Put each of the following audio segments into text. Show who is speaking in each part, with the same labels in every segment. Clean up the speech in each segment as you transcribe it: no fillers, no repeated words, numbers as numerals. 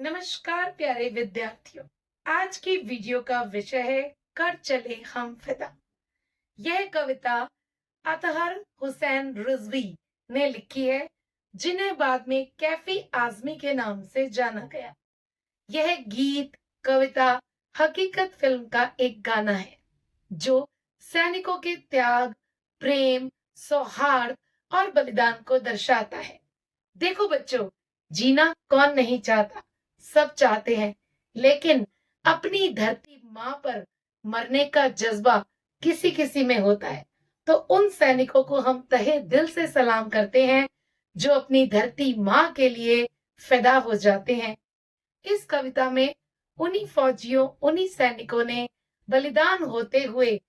Speaker 1: नमस्कार प्यारे विद्यार्थियों। आज की वीडियो का विषय है कर चले हम फिदा। यह कविता अतहर हुसैन रिजवी ने लिखी है, जिन्हें बाद में कैफी आजमी के नाम से जाना गया। यह गीत कविता हकीकत फिल्म का एक गाना है जो सैनिकों के त्याग, प्रेम, सौहार्द और बलिदान को दर्शाता है। देखो बच्चों, जीना कौन नहीं चाहता, सब चाहते हैं, लेकिन अपनी धरती माँ पर मरने का जज्बा किसी किसी में होता है। तो उन सैनिकों को हम तहे दिल से सलाम करते हैं जो अपनी धरती माँ के लिए फिदा हो जाते हैं। इस कविता में उन्हीं फौजियों, उन्हीं सैनिकों ने बलिदान होते हुए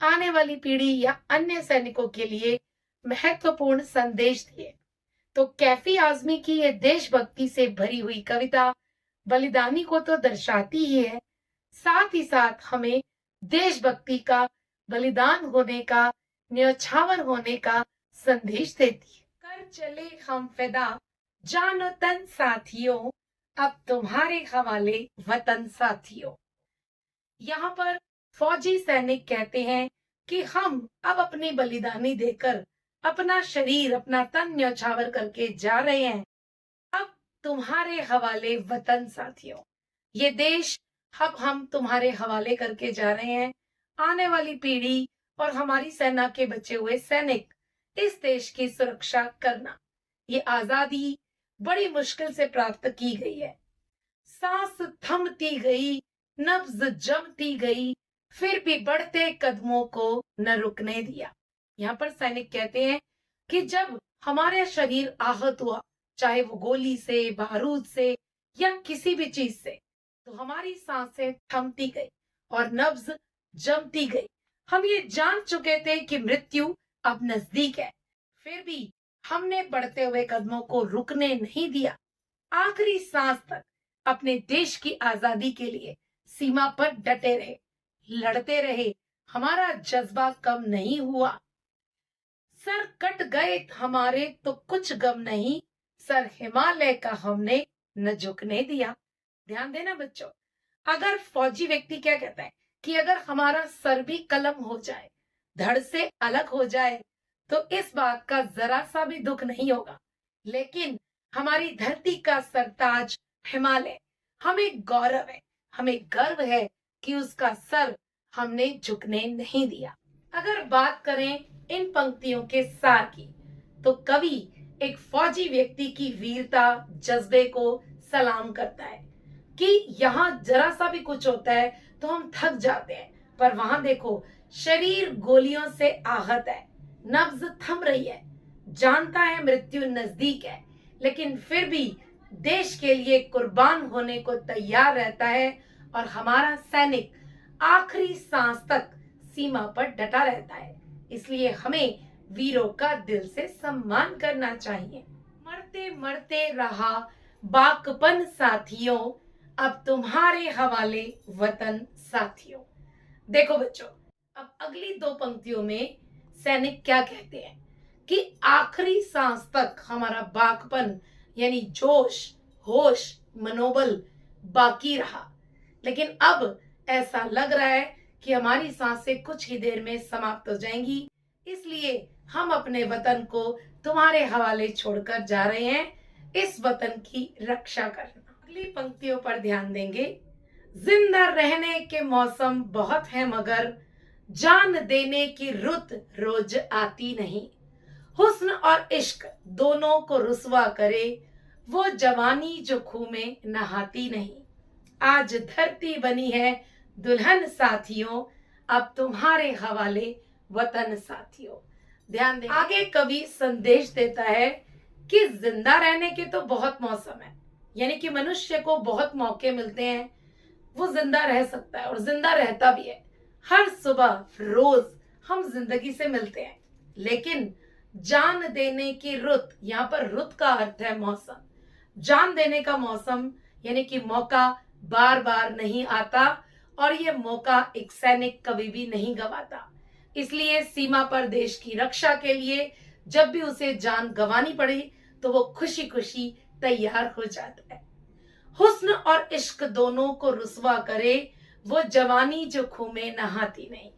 Speaker 1: आने वाली पीढ़ी या अन्य सैनिकों के लिए महत्वपूर्ण संदेश दिए। तो कैफी आजमी की ये देशभक्ति से भरी हुई कविता बलिदानी को तो दर्शाती ही है, साथ ही साथ हमें देशभक्ति का, बलिदान होने का, न्यौछावर होने का संदेश देती है। कर चले हम फिदा, जानो तन साथियों, अब तुम्हारे हवाले वतन साथियों। यहाँ पर फौजी सैनिक कहते हैं कि हम अब अपनी बलिदानी देकर अपना शरीर, अपना तन न्यौछावर करके जा रहे हैं। अब तुम्हारे हवाले वतन साथियों, ये देश अब हम तुम्हारे हवाले करके जा रहे हैं। आने वाली पीढ़ी और हमारी सेना के बचे हुए सैनिक, इस देश की सुरक्षा करना। ये आजादी बड़ी मुश्किल से प्राप्त की गई है। सांस थमती गई, नब्ज जमती गई, फिर भी बढ़ते कदमों को न रुकने दिया। यहाँ पर सैनिक कहते हैं कि जब हमारे शरीर आहत हुआ, चाहे वो गोली से, बारूद से या किसी भी चीज से, तो हमारी सांसें थमती गई और नब्ज जमती गई। हम ये जान चुके थे कि मृत्यु अब नजदीक है, फिर भी हमने बढ़ते हुए कदमों को रुकने नहीं दिया। आखिरी सांस तक अपने देश की आजादी के लिए सीमा पर डटे रहे, लड़ते रहे। हमारा जज्बा कम नहीं हुआ। सर कट गए हमारे तो कुछ गम नहीं, सर हिमालय का हमने न झुकने दिया। ध्यान देना बच्चों, अगर फौजी व्यक्ति क्या कहता है कि अगर हमारा सर भी कलम हो जाए, धड़ से अलग हो जाए, तो इस बात का जरा सा भी दुख नहीं होगा। लेकिन हमारी धरती का सरताज हिमालय हमें गौरव है, हमें गर्व है कि उसका सर हमने झुकने नहीं दिया। अगर बात करें इन पंक्तियों के सार की, तो कवि एक फौजी व्यक्ति की वीरता, जज्बे को सलाम करता है कि यहाँ जरा सा भी कुछ होता है तो हम थक जाते हैं, पर वहां देखो शरीर गोलियों से आहत है, नब्ज थम रही है, जानता है मृत्यु नजदीक है, लेकिन फिर भी देश के लिए कुर्बान होने को तैयार रहता है। और हमारा सैनिक आखिरी सांस तक सीमा पर डटा रहता है। इसलिए हमें वीरों का दिल से सम्मान करना चाहिए। मरते मरते रहा बाकपन साथियों, अब तुम्हारे हवाले वतन साथियों। देखो बच्चों, अब अगली दो पंक्तियों में सैनिक क्या कहते हैं कि आखिरी सांस तक हमारा बाकपन यानी जोश, होश, मनोबल बाकी रहा, लेकिन अब ऐसा लग रहा है कि हमारी सांसें कुछ ही देर में समाप्त हो जाएंगी। इसलिए हम अपने वतन को तुम्हारे हवाले छोड़कर जा रहे हैं, इस वतन की रक्षा करना। अगली पंक्तियों पर ध्यान देंगे। जिंदा रहने के मौसम बहुत है, मगर जान देने की रुत रोज आती नहीं। हुस्न और इश्क दोनों को रुसवा करे, वो जवानी जो खूह में नहाती नहीं। आज धरती बनी है दुल्हन साथियों, अब तुम्हारे हवाले वतन साथियों। ध्यान दें, आगे कवि संदेश देता है कि जिंदा रहने के तो बहुत मौसम है, यानी कि मनुष्य को बहुत मौके मिलते हैं, वो जिंदा रह सकता है और जिंदा रहता भी है। हर सुबह रोज हम जिंदगी से मिलते हैं, लेकिन जान देने की रुत, यहाँ पर रुत का अर्थ है मौसम। जान देने का मौसम यानी कि मौका बार बार नहीं आता, और ये मौका एक सैनिक कभी भी नहीं गवाता। इसलिए सीमा पर देश की रक्षा के लिए जब भी उसे जान गंवानी पड़े, तो वो खुशी खुशी तैयार हो जाता है। हुस्न और इश्क दोनों को रुसवा करे, वो जवानी जो खूह में नहाती नहीं।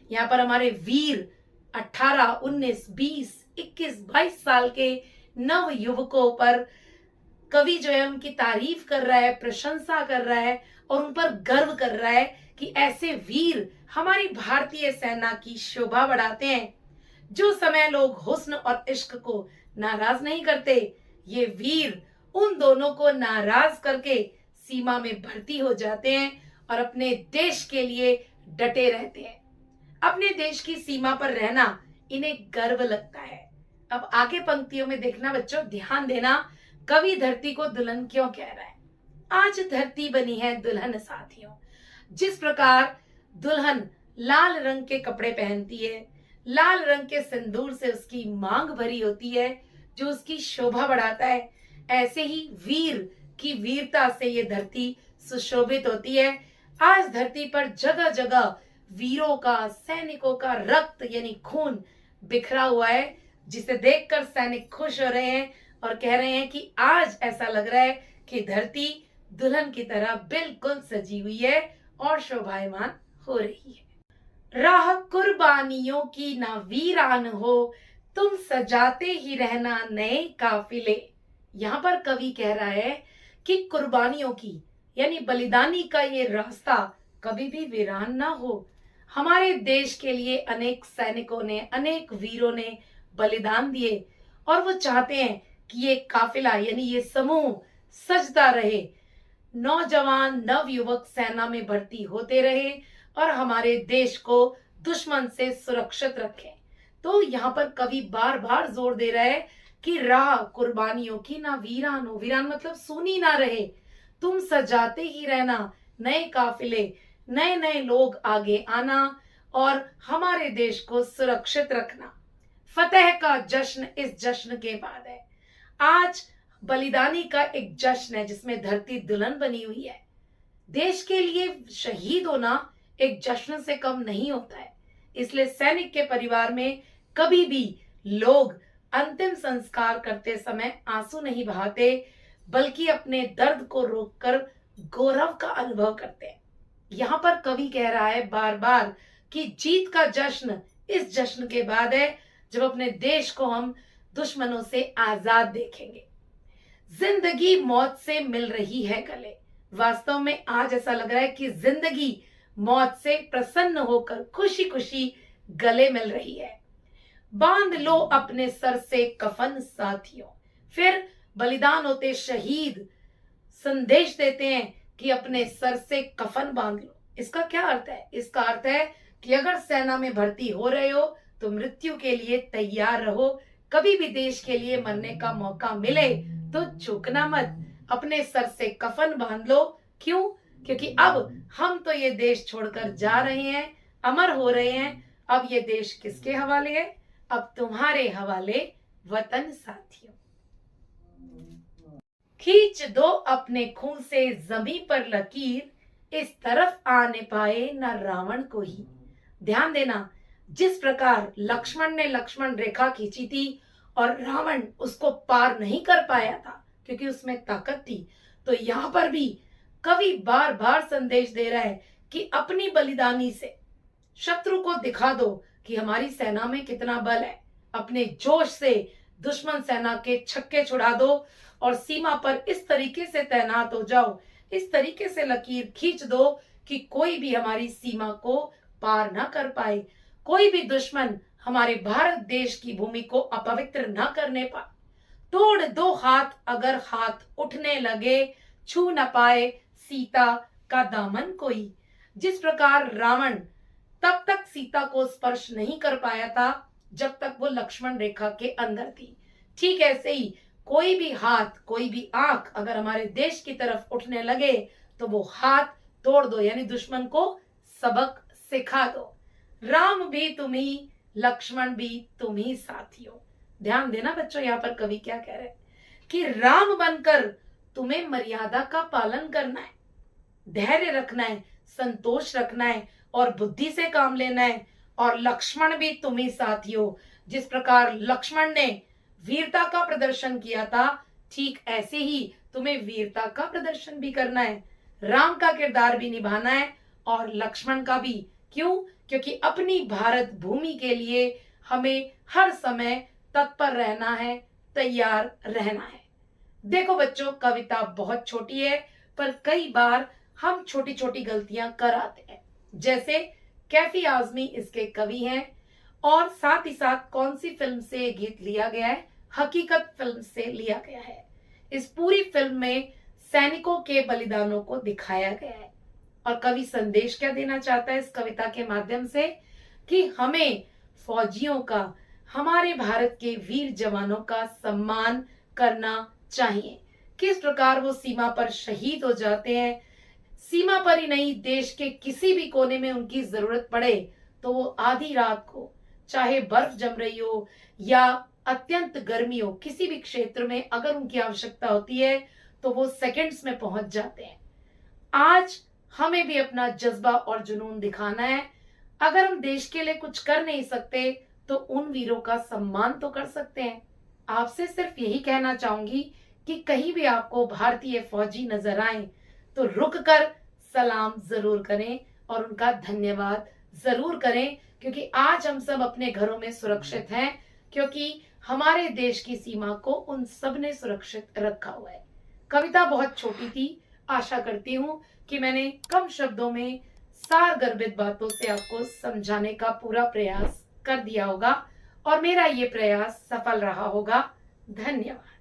Speaker 1: यहाँ पर हमारे वीर 18, 19, 20, 21, 22 साल के नव युवकों पर कवि जो है उनकी तारीफ कर रहा है, प्रशंसा कर रहा है और उन पर गर्व कर रहा है कि ऐसे वीर हमारी भारतीय सेना की शोभा बढ़ाते हैं। जो समय लोग हुस्न और इश्क को नाराज नहीं करते, ये वीर उन दोनों को नाराज करके सीमा में भर्ती हो जाते हैं और अपने देश के लिए डटे रहते हैं। अपने देश की सीमा पर रहना इन्हें गर्व लगता है। अब आगे पंक्तियों में देखना बच्चों, ध्यान देना, कवि धरती को दुल्हन क्यों कह रहा है। आज धरती बनी है दुल्हन साथियों। जिस प्रकार दुल्हन लाल रंग के कपड़े पहनती है, लाल रंग के सिंदूर से उसकी मांग भरी होती है जो उसकी शोभा बढ़ाता है, ऐसे ही वीर की वीरता से ये धरती सुशोभित होती है। आज धरती पर जगह जगह वीरों का, सैनिकों का रक्त यानी खून बिखरा हुआ है, जिसे देखकर सैनिक खुश हो रहे हैं और कह रहे हैं कि आज ऐसा लग रहा है कि धरती दुल्हन की तरह बिल्कुल सजी हुई है और शोभायमान हो रही है। राह कुर्बानियों की ना वीरान हो, तुम सजाते ही रहना नए काफिले। यहाँ पर कवि कह रहा है कि कुर्बानियों की यानी बलिदानी का ये रास्ता कभी भी वीरान ना हो। हमारे देश के लिए अनेक सैनिकों ने, अनेक वीरों ने बलिदान दिए और वो चाहते हैं कि ये काफिला यानी ये समूह सजता रहे, नौजवान नवयुवक सेना में भर्ती होते रहे और हमारे देश को दुश्मन से सुरक्षित रखें। तो यहाँ पर कवि बार बार जोर दे रहा है कि राह कुर्बानियों की ना वीरान हो, वीरान मतलब सूनी ना रहे, तुम सजाते ही रहना नए काफिले, नए नए लोग आगे आना और हमारे देश को सुरक्षित रखना। फतेह का जश्न इस जश्न के बाद है। आज बलिदानी का एक जश्न है जिसमें धरती दुल्हन बनी हुई है। देश के लिए शहीद होना एक जश्न से कम नहीं होता है। इसलिए सैनिक के परिवार में कभी भी लोग अंतिम संस्कार करते समय आंसू नहीं बहाते, बल्कि अपने दर्द को रोककर गौरव का अनुभव करते हैं। यहाँ पर कवि कह रहा है बार बार कि जीत का जश्न इस जश्न के बाद है, जब अपने देश को हम दुश्मनों से आजाद देखेंगे। जिंदगी मौत से मिल रही है गले। वास्तव में आज ऐसा लग रहा है कि जिंदगी मौत से प्रसन्न होकर खुशी खुशी गले मिल रही है। बांध लो अपने सर से कफन साथियों। फिर बलिदान होते शहीद संदेश देते हैं कि अपने सर से कफन बांध लो। इसका क्या अर्थ है? इसका अर्थ है कि अगर सेना में भर्ती हो रहे हो तो मृत्यु के लिए तैयार रहो। कभी भी देश के लिए मरने का मौका मिले तो झुकना मत, अपने सर से कफन बांध लो। क्यों? क्योंकि अब हम तो ये देश छोड़कर जा रहे हैं, अमर हो रहे हैं। अब ये देश किसके हवाले है? अब तुम्हारे हवाले वतन साथियों। खींच दो अपने खून से जमी पर लकीर, इस तरफ आने पाए न रावण को ही। ध्यान देना, जिस प्रकार लक्ष्मण ने लक्ष्मण रेखा खींची थी और रावण उसको पार नहीं कर पाया था क्योंकि उसमें ताकत थी, तो यहाँ पर भी कवि बार बार संदेश दे रहा है कि अपनी बलिदानी से शत्रु को दिखा दो कि हमारी सेना में कितना बल है। अपने जोश से दुश्मन सेना के छक्के छुड़ा दो और सीमा पर इस तरीके से तैनात हो जाओ, इस तरीके से लकीर खींच दो कि कोई भी हमारी सीमा को पार ना कर पाए, कोई भी दुश्मन हमारे भारत देश की भूमि को अपवित्र ना करने पाए। तोड़ दो हाथ अगर हाथ उठने लगे, छू न पाए सीता का दामन कोई। जिस प्रकार रावण तब तक सीता को स्पर्श नहीं कर पाया था जब तक वो लक्ष्मण रेखा के अंदर थी, ठीक ऐसे ही कोई भी हाथ, कोई भी आंख अगर हमारे देश की तरफ उठने लगे तो वो हाथ तोड़ दो, यानी दुश्मन को सबक सिखा दो। राम भी तुम ही, लक्ष्मण भी तुम ही साथियों। ध्यान देना बच्चों, यहाँ पर कवि क्या कह रहे हैं कि राम बनकर तुम्हें मर्यादा का पालन करना है, धैर्य रखना है, संतोष रखना है और बुद्धि से काम लेना है। और लक्ष्मण भी तुम ही साथियों। जिस प्रकार लक्ष्मण ने वीरता का प्रदर्शन किया था, ठीक ऐसे ही तुम्हें वीरता का प्रदर्शन भी करना है, राम का किरदार भी निभाना है और लक्ष्मण का भी। क्यों? क्योंकि अपनी भारत भूमि के लिए हमें हर समय तत्पर रहना है, तैयार रहना है। देखो बच्चों, कविता बहुत छोटी है, पर कई बार हम छोटी छोटी गलतियां कर आते हैं। जैसे कैफी आजमी इसके कवि हैं, और साथ ही साथ कौन सी फिल्म से ये गीत लिया गया है? हकीकत फिल्म से लिया गया है। इस पूरी फिल्म में सैनिकों के बलिदानों को दिखाया गया है। और कवि संदेश क्या देना चाहता है इस कविता के माध्यम से? कि हमें फौजियों का, हमारे भारत के वीर जवानों का सम्मान करना चाहिए। किस प्रकार वो सीमा पर शहीद हो जाते हैं, सीमा पर ही नहीं, देश के किसी भी कोने में उनकी जरूरत पड़े तो वो आधी रात को, चाहे बर्फ जम रही हो या अत्यंत गर्मी हो, किसी भी क्षेत्र में अगर उनकी आवश्यकता होती है तो वो सेकंड्स में पहुंच जाते हैं। आज हमें भी अपना जज्बा और जुनून दिखाना है। अगर हम देश के लिए कुछ कर नहीं सकते तो उन वीरों का सम्मान तो कर सकते हैं। आपसे सिर्फ यही कहना चाहूंगी कि कहीं भी आपको भारतीय फौजी नजर आए तो रुक कर सलाम जरूर करें और उनका धन्यवाद जरूर करें, क्योंकि आज हम सब अपने घरों में सुरक्षित हैं, क्योंकि हमारे देश की सीमा को उन सब ने सुरक्षित रखा हुआ है। कविता बहुत छोटी थी, आशा करती हूँ कि मैंने कम शब्दों में सार गर्भित बातों से आपको समझाने का पूरा प्रयास कर दिया होगा और मेरा ये प्रयास सफल रहा होगा। धन्यवाद।